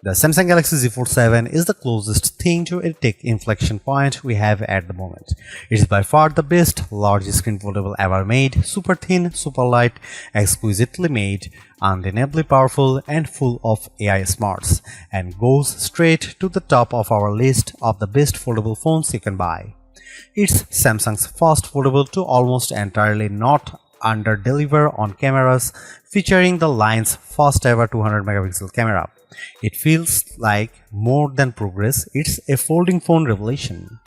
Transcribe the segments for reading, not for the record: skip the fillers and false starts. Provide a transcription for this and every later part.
The Samsung Galaxy Z Fold 7 is the closest thing to a tech inflection point we have at the moment. It is by far the best large screen foldable ever made, super thin, super light, exquisitely made, undeniably powerful and full of AI smarts, and goes straight to the top of our list of the best foldable phones you can buy. It's Samsung's first foldable to almost entirely not under-deliver on cameras, featuring the line's first ever 200 megapixel camera. It feels like more than progress, it's a folding phone revelation.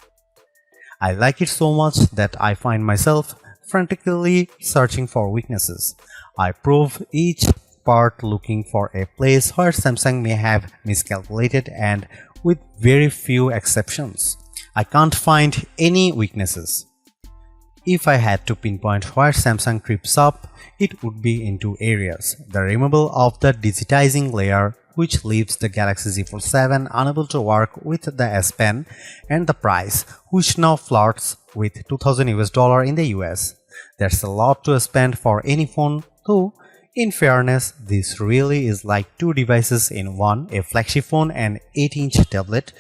I like it so much that I find myself frantically searching for weaknesses. I probe each part looking for a place where Samsung may have miscalculated, and with very few exceptions, I can't find any weaknesses. If I had to pinpoint where Samsung trips up, it would be in two areas: the removal of the digitizing layer, which leaves the Galaxy Z Fold 7 unable to work with the S Pen, and the price, which now flirts with $2000 in the US. That's a lot to spend for any phone, though in fairness, this really is like two devices in one, a flagship phone and 8-inch tablet,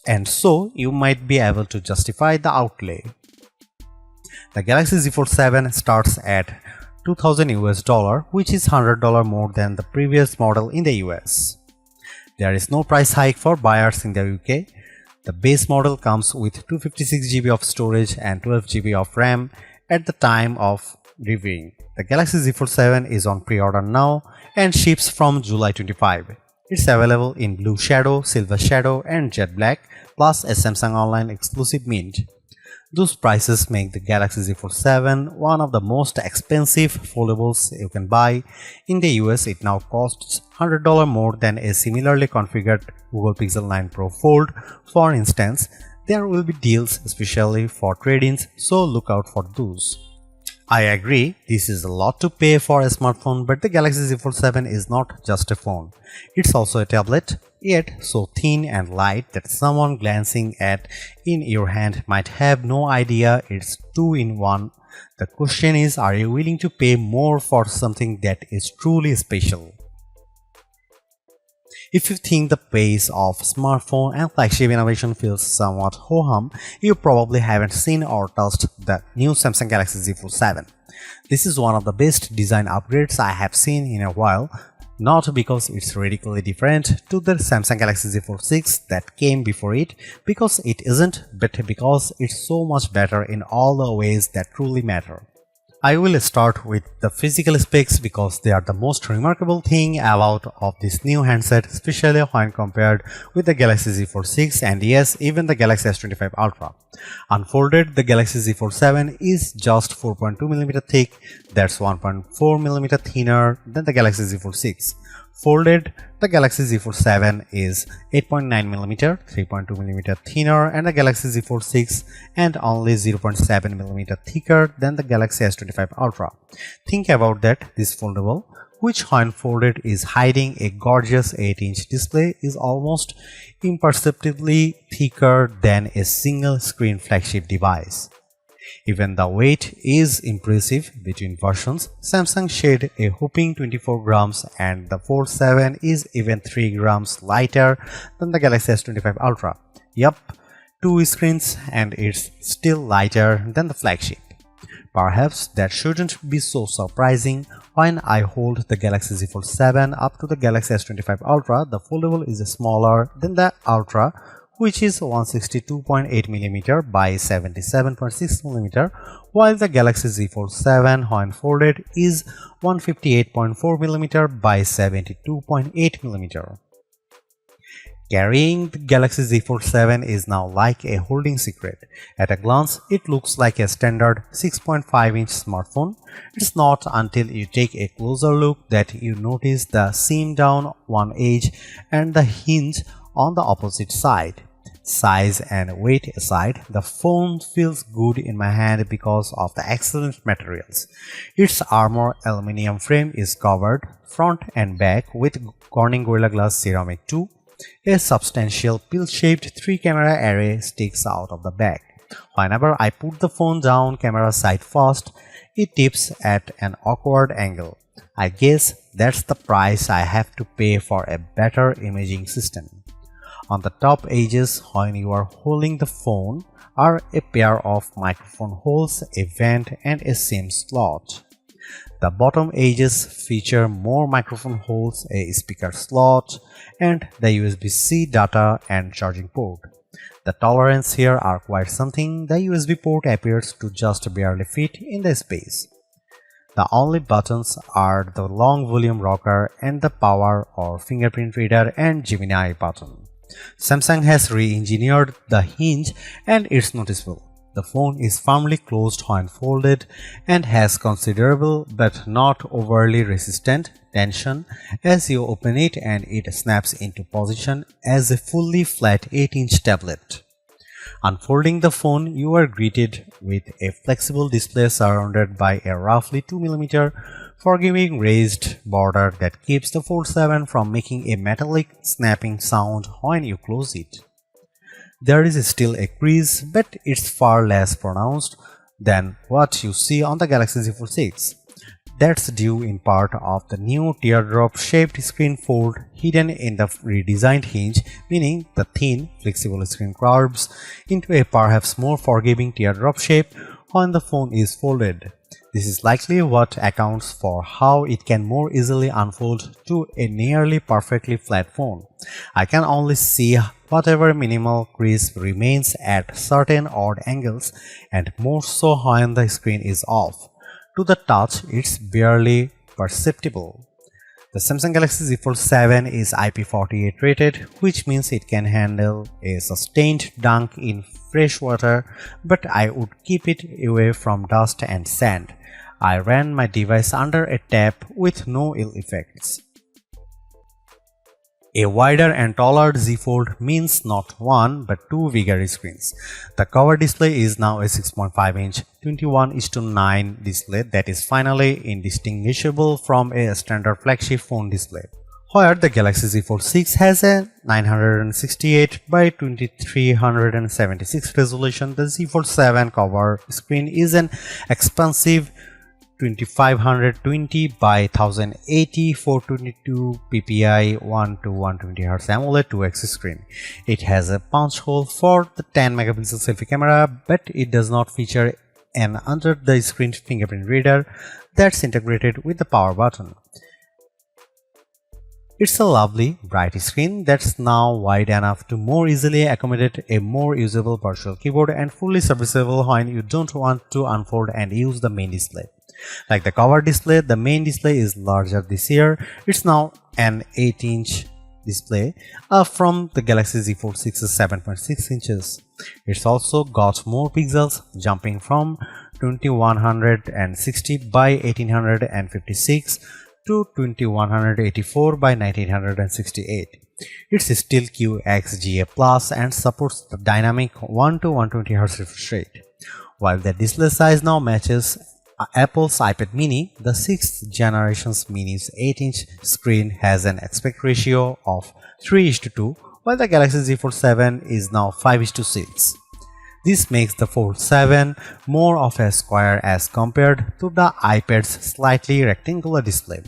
and so you might be able to justify the outlay. The Galaxy Z Fold 7 starts at $2000 which is $100 more than the previous model in the US. There is no price hike for buyers in the UK. The base model comes with 256GB of storage and 12GB of RAM at the time of reviewing. The Galaxy Z Fold 7 is on pre-order now and ships from July 25. It's available in blue shadow, silver shadow and jet black, plus a Samsung Online exclusive mint. Those prices make the Galaxy Z Fold 7 one of the most expensive foldables you can buy. In the US, it now costs $100 more than a similarly configured Google Pixel 9 Pro Fold. For instance, there will be deals especially for trade-ins, so look out for those. I agree, this is a lot to pay for a smartphone, but the Galaxy Z Fold 7 is not just a phone. It's also a tablet, yet so thin and light that someone glancing at in your hand might have no idea it's two-in-one. The question is, are you willing to pay more for something that is truly special? If you think the pace of smartphone and flagship innovation feels somewhat ho-hum, you probably haven't seen or touched the new Samsung Galaxy Z Fold 7. This is one of the best design upgrades I have seen in a while, not because it's radically different to the Samsung Galaxy Z Fold 6 that came before it, because it isn't, but because it's so much better in all the ways that truly matter. I will start with the physical specs because they are the most remarkable thing about of this new handset, especially when compared with the Galaxy Z Fold 6 and yes, even the Galaxy S25 Ultra. Unfolded, the Galaxy Z Fold 7 is just 4.2mm thick, that's 1.4mm thinner than the Galaxy Z Fold 6. Folded, the Galaxy Z Fold 7 is 8.9mm, 3.2mm thinner and the Galaxy Z Fold 6 and only 0.7mm thicker than the Galaxy S25 Ultra. Think about that, this foldable, which when folded is hiding a gorgeous 8-inch display, is almost imperceptibly thicker than a single screen flagship device. Even the weight is impressive. Between versions, Samsung shed a whopping 24 grams and the Fold 7 is even 3 grams lighter than the Galaxy S25 Ultra. Yup, two screens and it's still lighter than the flagship. Perhaps that shouldn't be so surprising. When I hold the Galaxy Z Fold 7 up to the Galaxy S25 Ultra, the foldable is smaller than the Ultra, which is 162.8mm by 77.6mm, while the Galaxy Z Fold 7 when folded is 158.4mm by 72.8mm. Carrying the Galaxy Z Fold 7 is now like a holding secret. At a glance, it looks like a standard 6.5-inch smartphone. It's not until you take a closer look that you notice the seam down one edge and the hinge on the opposite side. Size and weight aside, the phone feels good in my hand because of the excellent materials. Its armor aluminum frame is covered front and back with Corning Gorilla Glass Ceramic 2. A substantial pill-shaped 3-camera array sticks out of the back. Whenever I put the phone down camera side first, it tips at an awkward angle. I guess that's the price I have to pay for a better imaging system. On the top edges, when you are holding the phone, are a pair of microphone holes, a vent and a SIM slot. The bottom edges feature more microphone holes, a speaker slot, and the USB-C data and charging port. The tolerances here are quite something. The USB port appears to just barely fit in the space. The only buttons are the long volume rocker and the power or fingerprint reader and Gemini button. Samsung has re-engineered the hinge and it's noticeable. The phone is firmly closed when folded and has considerable but not overly resistant tension as you open it, and it snaps into position as a fully flat 8-inch tablet. Unfolding the phone, you are greeted with a flexible display surrounded by a roughly 2mm forgiving raised border that keeps the Fold 7 from making a metallic snapping sound when you close it. There is still a crease, but it's far less pronounced than what you see on the Galaxy Z Fold 6. That's due in part of the new teardrop-shaped screen fold hidden in the redesigned hinge, meaning the thin, flexible screen curves into a perhaps more forgiving teardrop shape when the phone is folded. This is likely what accounts for how it can more easily unfold to a nearly perfectly flat phone. I can only see whatever minimal crease remains at certain odd angles, and more so when the screen is off. To the touch, it's barely perceptible. The Samsung Galaxy Z Fold 7 is IP48 rated, which means it can handle a sustained dunk in fresh water, but I would keep it away from dust and sand. I ran my device under a tap with no ill effects. A wider and taller Z Fold means not one but two bigger screens. The cover display is now a 6.5-inch 21:9 display that is finally indistinguishable from a standard flagship phone display. Where the Galaxy Z Fold 6 has a 968 by 2376 resolution, the Z Fold 7 cover screen is an expansive 2520 by 1080 422 ppi 1 to 120 Hz AMOLED 2x screen. It has a punch hole for the 10MP selfie camera, but it does not feature an under-the-screen fingerprint reader that's integrated with the power button. It's a lovely, bright screen that's now wide enough to more easily accommodate a more usable virtual keyboard and fully serviceable when you don't want to unfold and use the main display. Like the cover display, the main display is larger this year. It's now an 8-inch display from the Galaxy Z Fold 6's 7.6 inches. It's also got more pixels, jumping from 2160 by 1856 to 2184 by 1968. It's still QXGA+ and supports the dynamic 1 to 120 Hz refresh rate. While the display size now matches Apple's iPad mini, the 6th generation's mini's 8-inch screen has an aspect ratio of 3:2, while the Galaxy Z Fold 7 is now 5:6. This makes the Fold 7 more of a square as compared to the iPad's slightly rectangular display.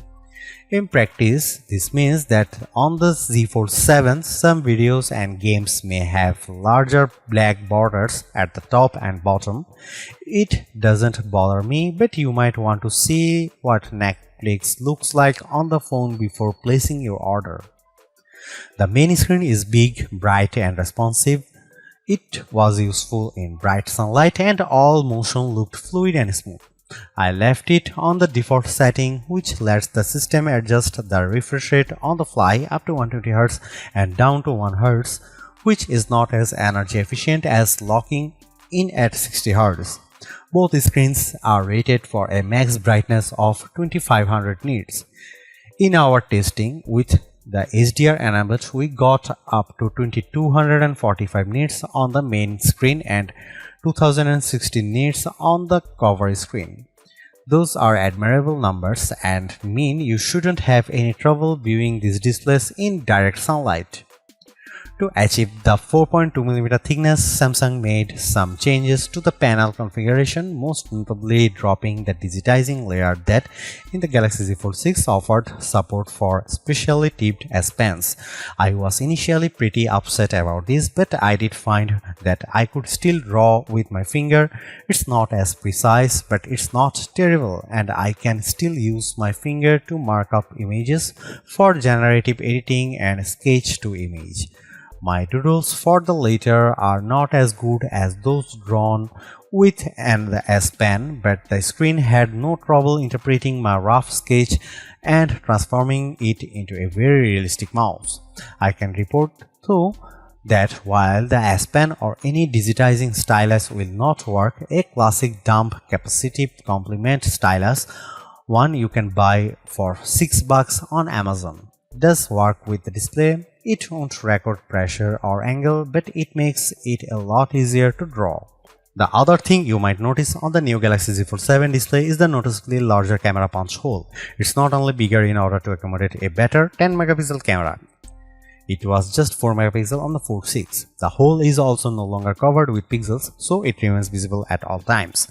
In practice, this means that on the Z Fold 7, some videos and games may have larger black borders at the top and bottom. It doesn't bother me, but you might want to see what Netflix looks like on the phone before placing your order. The main screen is big, bright and responsive. It was useful in bright sunlight and all motion looked fluid and smooth. I left it on the default setting, which lets the system adjust the refresh rate on the fly up to 120 Hz and down to 1 Hz, which is not as energy efficient as locking in at 60 Hz. Both screens are rated for a max brightness of 2500 nits. In our testing with the HDR enabled, we got up to 2245 nits on the main screen and 2016 nits on the cover screen. Those are admirable numbers and mean you shouldn't have any trouble viewing these displays in direct sunlight. To achieve the 4.2mm thickness, Samsung made some changes to the panel configuration, most notably dropping the digitizing layer that in the Galaxy Z Fold 6 offered support for specially tipped S Pens. I was initially pretty upset about this, but I did find that I could still draw with my finger. It's not as precise, but it's not terrible, and I can still use my finger to mark up images for generative editing and sketch to image. My doodles for the latter are not as good as those drawn with an S Pen, but the screen had no trouble interpreting my rough sketch and transforming it into a very realistic mouse. I can report, though, that while the S Pen or any digitizing stylus will not work, a classic dumb capacitive complement stylus, one you can buy for $6 on Amazon, does work with the display. It won't record pressure or angle, but it makes it a lot easier to draw. The other thing you might notice on the new Galaxy Z Fold 7 display is the noticeably larger camera punch hole. It's not only bigger in order to accommodate a better 10 megapixel camera. It was just 4 megapixel on the Fold 6. The hole is also no longer covered with pixels, so it remains visible at all times.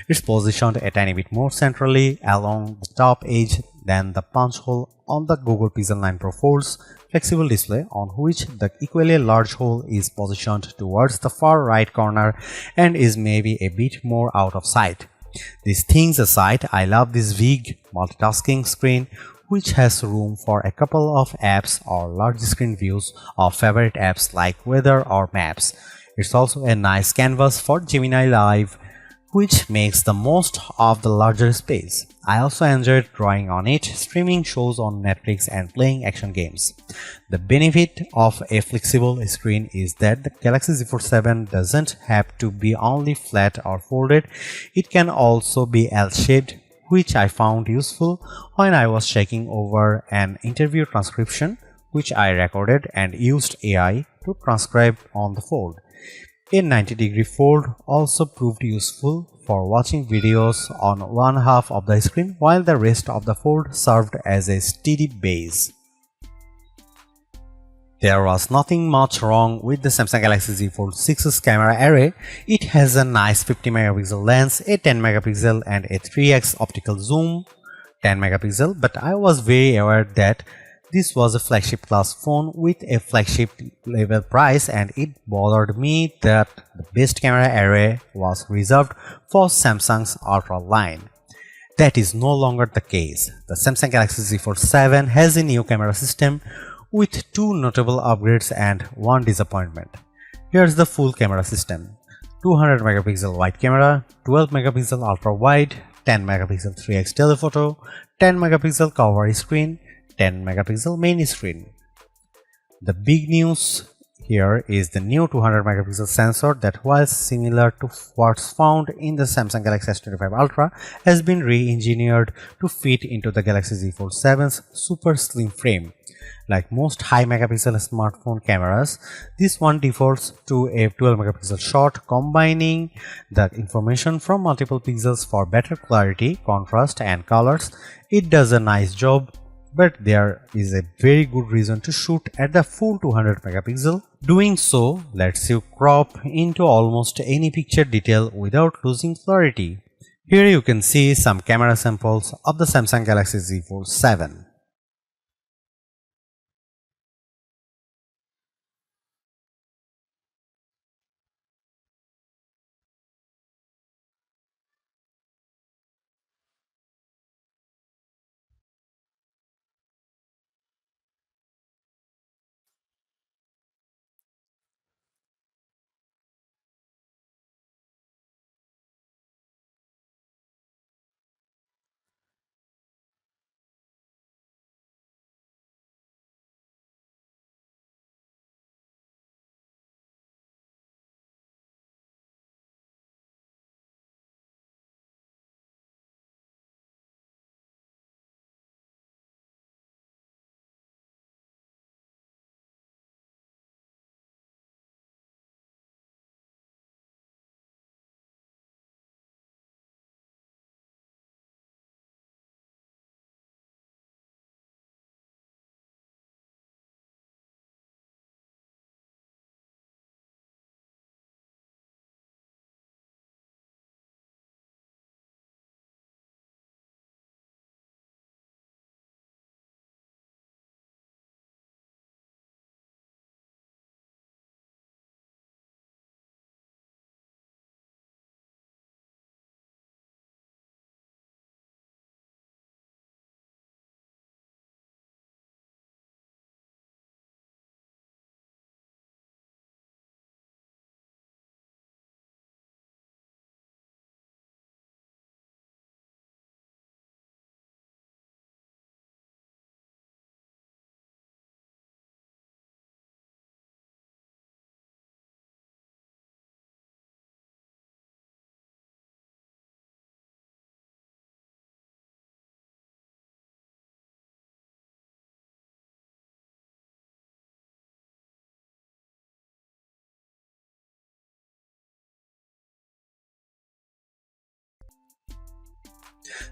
It's positioned a tiny bit more centrally along the top edge than the punch hole on the Google Pixel 9 Pro Fold's flexible display, on which the equally large hole is positioned towards the far right corner and is maybe a bit more out of sight. These things aside, I love this big multitasking screen, which has room for a couple of apps or large screen views of favorite apps like weather or maps. It's also a nice canvas for Gemini Live, which makes the most of the larger space. I also enjoyed drawing on it, streaming shows on Netflix and playing action games. The benefit of a flexible screen is that the Galaxy Z Fold 7 doesn't have to be only flat or folded, it can also be L-shaped, which I found useful when I was checking over an interview transcription which I recorded and used AI to transcribe on the fold. A 90-degree fold also proved useful for watching videos on one half of the screen, while the rest of the fold served as a steady base. There was nothing much wrong with the Samsung Galaxy Z Fold 6's camera array. It has a nice 50 megapixel lens, a 10 megapixel and a 3x optical zoom, 10 megapixel, but I was very aware that this was a flagship class phone with a flagship level price, and it bothered me that the best camera array was reserved for Samsung's Ultra line. That is no longer the case. The Samsung Galaxy Z Fold 7 has a new camera system with two notable upgrades and one disappointment. Here's the full camera system: 200 megapixel wide camera, 12 megapixel ultra wide, 10 megapixel 3x telephoto, 10 megapixel cover screen, 10 megapixel main screen. The big news here is the new 200 megapixel sensor that, while similar to what's found in the Samsung Galaxy S25 Ultra, has been re-engineered to fit into the Galaxy Z Fold 7's super slim frame. Like most high megapixel smartphone cameras, this one defaults to a 12 megapixel shot, combining the information from multiple pixels for better clarity, contrast and colors. It does a nice job, but there is a very good reason to shoot at the full 200 megapixel. Doing so lets you crop into almost any picture detail without losing clarity. Here you can see some camera samples of the Samsung Galaxy Z Fold 7.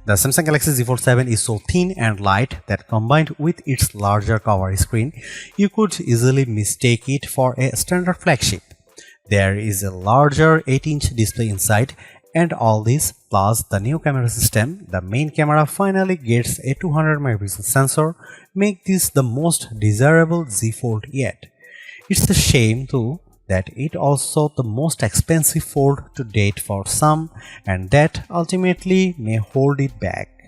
The Samsung Galaxy Z Fold 7 is so thin and light that combined with its larger cover screen, you could easily mistake it for a standard flagship. There is a larger 8-inch display inside, and all this plus the new camera system, the main camera finally gets a 200 megapixel sensor, make this the most desirable Z Fold yet. It's a shame too that it also the most expensive fold to date for some, and that ultimately may hold it back.